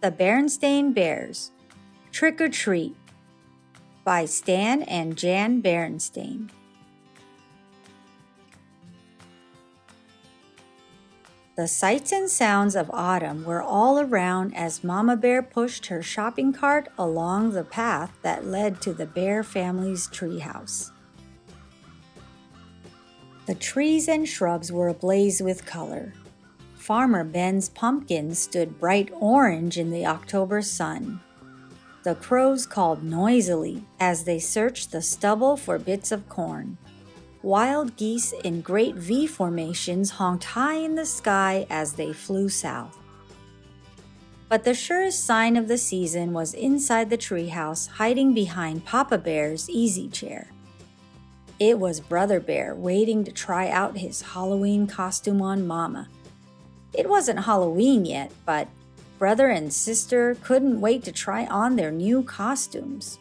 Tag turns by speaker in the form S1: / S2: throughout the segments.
S1: The Berenstain Bears, Trick or Treat, by Stan and Jan Berenstain. The sights and sounds of autumn were all around as Mama Bear pushed her shopping cart along the path that led to the Bear family's treehouse. The trees and shrubs were ablaze with color. Farmer Ben's pumpkins stood bright orange in the October sun. The crows called noisily as they searched the stubble for bits of corn. Wild geese in great V formations honked high in the sky as they flew south. But the surest sign of the season was inside the treehouse, hiding behind Papa Bear's easy chair. It was Brother Bear waiting to try out his Halloween costume on Mama. It wasn't Halloween yet, but brother and sister couldn't wait to try on their new costumes.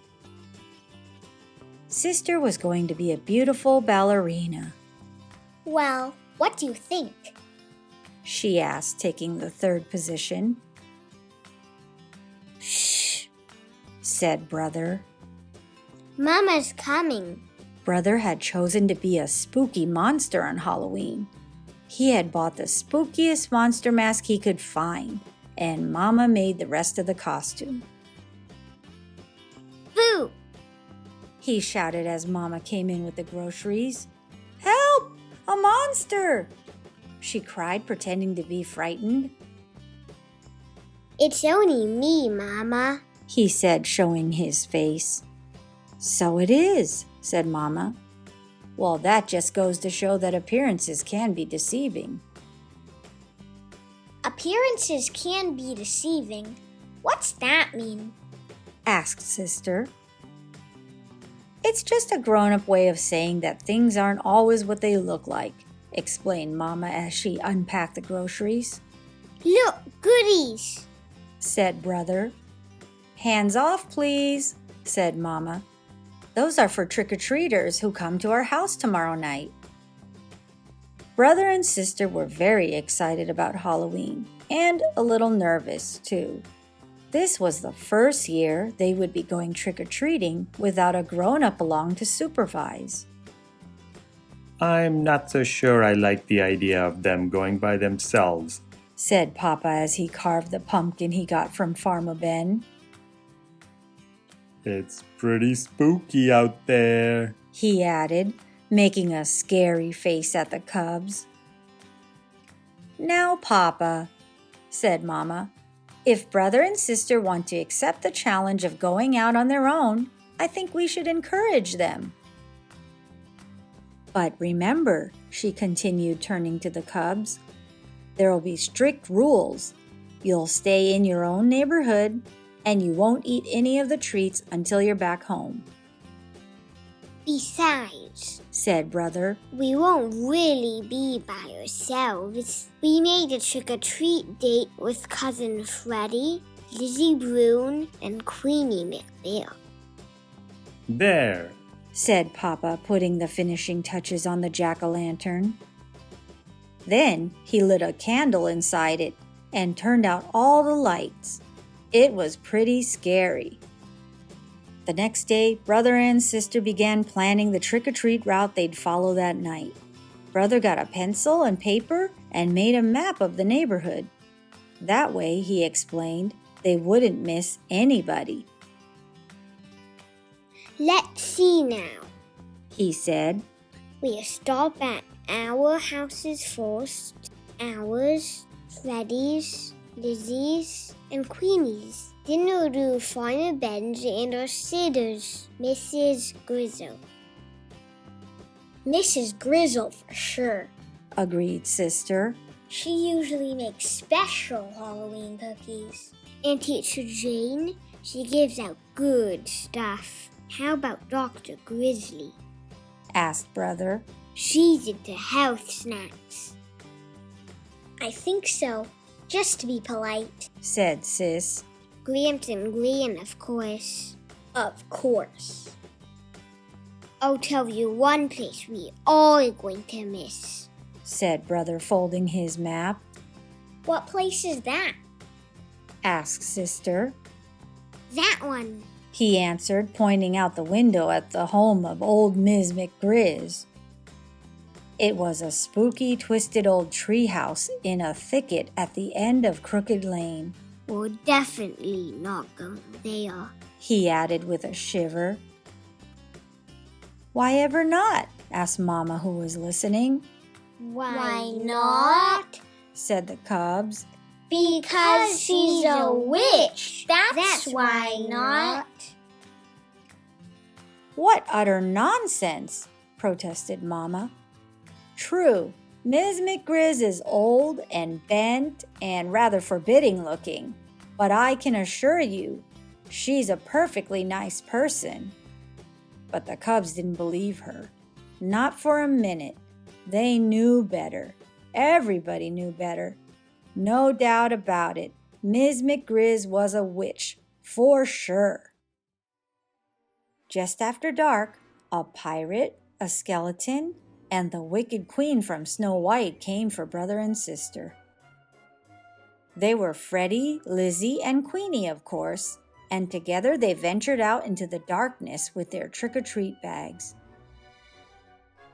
S1: Sister was going to be a beautiful ballerina.
S2: Well, what do you think?
S1: She asked, taking the third position.
S2: Shh,
S1: said Brother.
S2: Mama's coming.
S1: Brother had chosen to be a spooky monster on Halloween. He had bought the spookiest monster mask he could find, and Mama made the rest of the costume.
S2: Boo!
S1: He shouted as Mama came in with the groceries. Help! A monster! She cried, pretending to be frightened.
S2: It's only me, Mama,
S1: he said, showing his face. So it is, said Mama. Well, that just goes to show that appearances can be deceiving.
S2: Appearances can be deceiving. What's that mean?
S1: Asked Sister. It's just a grown-up way of saying that things aren't always what they look like, explained Mama as she unpacked the groceries.
S2: Look, goodies,
S1: said Brother. Hands off, please, said Mama. Those are for trick-or-treaters who come to our house tomorrow night. Brother and sister were very excited about Halloween, and a little nervous, too. This was the first year they would be going trick-or-treating without a grown-up along to supervise.
S3: I'm not so sure I like the idea of them going by themselves,
S1: said Papa as he carved the pumpkin he got from Farmer Ben.
S3: It's pretty spooky out there,
S1: he added, making a scary face at the cubs. Now, Papa, said Mama, if brother and sister want to accept the challenge of going out on their own, I think we should encourage them. But remember, she continued, turning to the cubs, there will be strict rules. You'll stay in your own neighborhood, and you won't eat any of the treats until you're back home.
S2: Besides,
S1: said Brother,
S2: we won't really be by ourselves. We made a trick-or-treat date with Cousin Freddie, Lizzie Brune, and Queenie McBear.
S3: There,
S1: said Papa, putting the finishing touches on the jack-o'-lantern. Then he lit a candle inside it and turned out all the lights. It was pretty scary. The next day, Brother and Sister began planning the trick-or-treat route they'd follow that night. Brother got a pencil and paper and made a map of the neighborhood. That way, he explained, they wouldn't miss anybody.
S2: Let's see now,
S1: he said.
S2: We'll stop at our houses first. Ours, Freddie's, Lizzie's, and Queenie's. Then we'll do Farmer Ben's and our sitters, Mrs. Grizzle. Mrs. Grizzle for sure,
S1: agreed Sister.
S2: She usually makes special Halloween cookies. And Teacher Jane, she gives out good stuff. How about Dr. Grizzly?
S1: Asked Brother.
S2: She's into health snacks. I think so, just to be polite,
S1: said Sis.
S2: Gramps and Gran, of course. Of course. I'll tell you one place we all are going to miss,
S1: said Brother, folding his map.
S2: What place is that?
S1: asked Sister.
S2: That one.
S1: He answered, pointing out the window at the home of old Ms. McGriz. It was a spooky, twisted old treehouse in a thicket at the end of Crooked Lane.
S2: We're definitely not going there,
S1: he added with a shiver. Why ever not? asked Mama, who was listening.
S2: Why not?
S1: said the cubs.
S2: Because she's a witch. That's why not.
S1: What utter nonsense, protested Mama. True, Ms. McGriz is old and bent and rather forbidding looking, but I can assure you, she's a perfectly nice person. But the cubs didn't believe her. Not for a minute. They knew better. Everybody knew better. No doubt about it. Ms. McGriz was a witch, for sure. Just after dark, a pirate, a skeleton, and the wicked queen from Snow White came for brother and sister. They were Freddie, Lizzie, and Queenie, of course, and together they ventured out into the darkness with their trick-or-treat bags.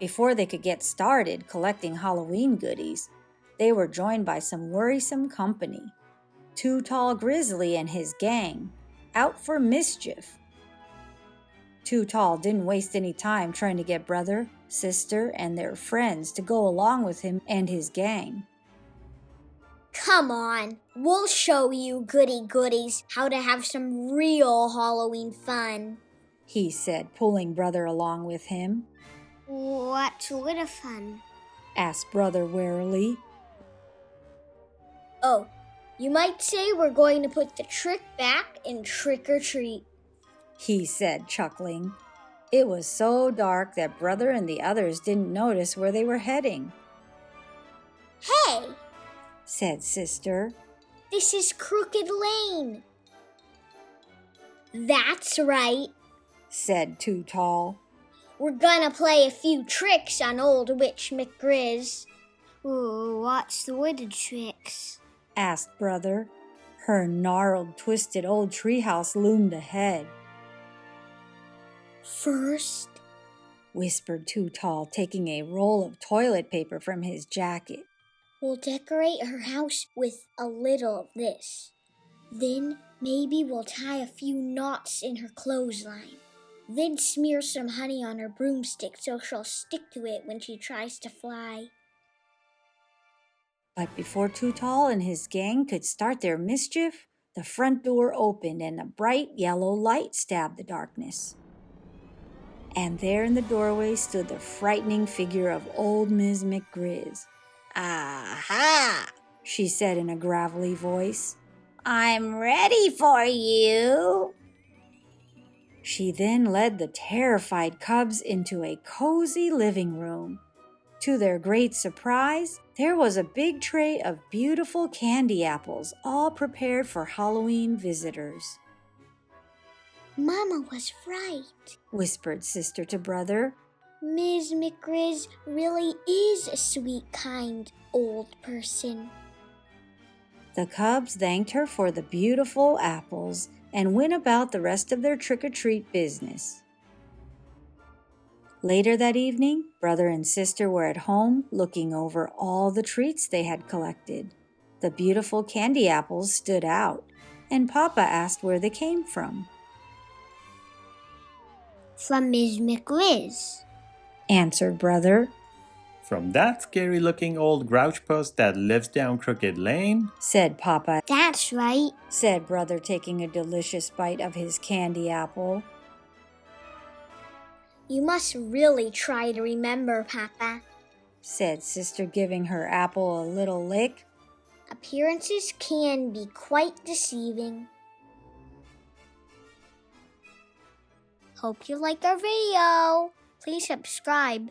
S1: Before they could get started collecting Halloween goodies, they were joined by some worrisome company. Too Tall Grizzly and his gang, out for mischief. Too Tall didn't waste any time trying to get brother, sister, and their friends to go along with him and his gang.
S2: Come on, we'll show you goody-goodies how to have some real Halloween fun,
S1: he said, pulling brother along with him.
S2: What sort of fun?
S1: asked brother warily.
S2: Oh, you might say we're going to put the trick back in trick or treat,
S1: he said, chuckling. It was so dark that brother and the others didn't notice where they were heading.
S2: Hey,
S1: said sister.
S2: This is Crooked Lane. That's right,
S1: said Too Tall.
S2: We're gonna play a few tricks on old Witch McGriz. Ooh, what sort of tricks?
S1: asked brother. Her gnarled, twisted old treehouse loomed ahead.
S2: First,
S1: whispered Too Tall, taking a roll of toilet paper from his jacket.
S2: We'll decorate her house with a little of this. Then maybe we'll tie a few knots in her clothesline. Then smear some honey on her broomstick so she'll stick to it when she tries to fly.
S1: But before Too Tall and his gang could start their mischief, the front door opened and a bright yellow light stabbed the darkness. And there in the doorway stood the frightening figure of old Ms. McGriz. "Aha!" she said in a gravelly voice. "I'm ready for you." She then led the terrified cubs into a cozy living room. To their great surprise, there was a big tray of beautiful candy apples, all prepared for Halloween visitors.
S2: Mama was right,
S1: whispered sister to brother.
S2: Ms. McGriz really is a sweet, kind old person.
S1: The cubs thanked her for the beautiful apples and went about the rest of their trick-or-treat business. Later that evening, brother and sister were at home looking over all the treats they had collected. The beautiful candy apples stood out, and Papa asked where they came from.
S2: From Ms. McGriz,
S1: answered brother.
S3: From that scary-looking old grouch post that lives down Crooked Lane?
S1: said Papa.
S2: That's right,
S1: said brother, taking a delicious bite of his candy apple.
S2: You must really try to remember, Papa,
S1: said sister, giving her apple a little lick.
S2: Appearances can be quite deceiving. Hope you like our video. Please subscribe.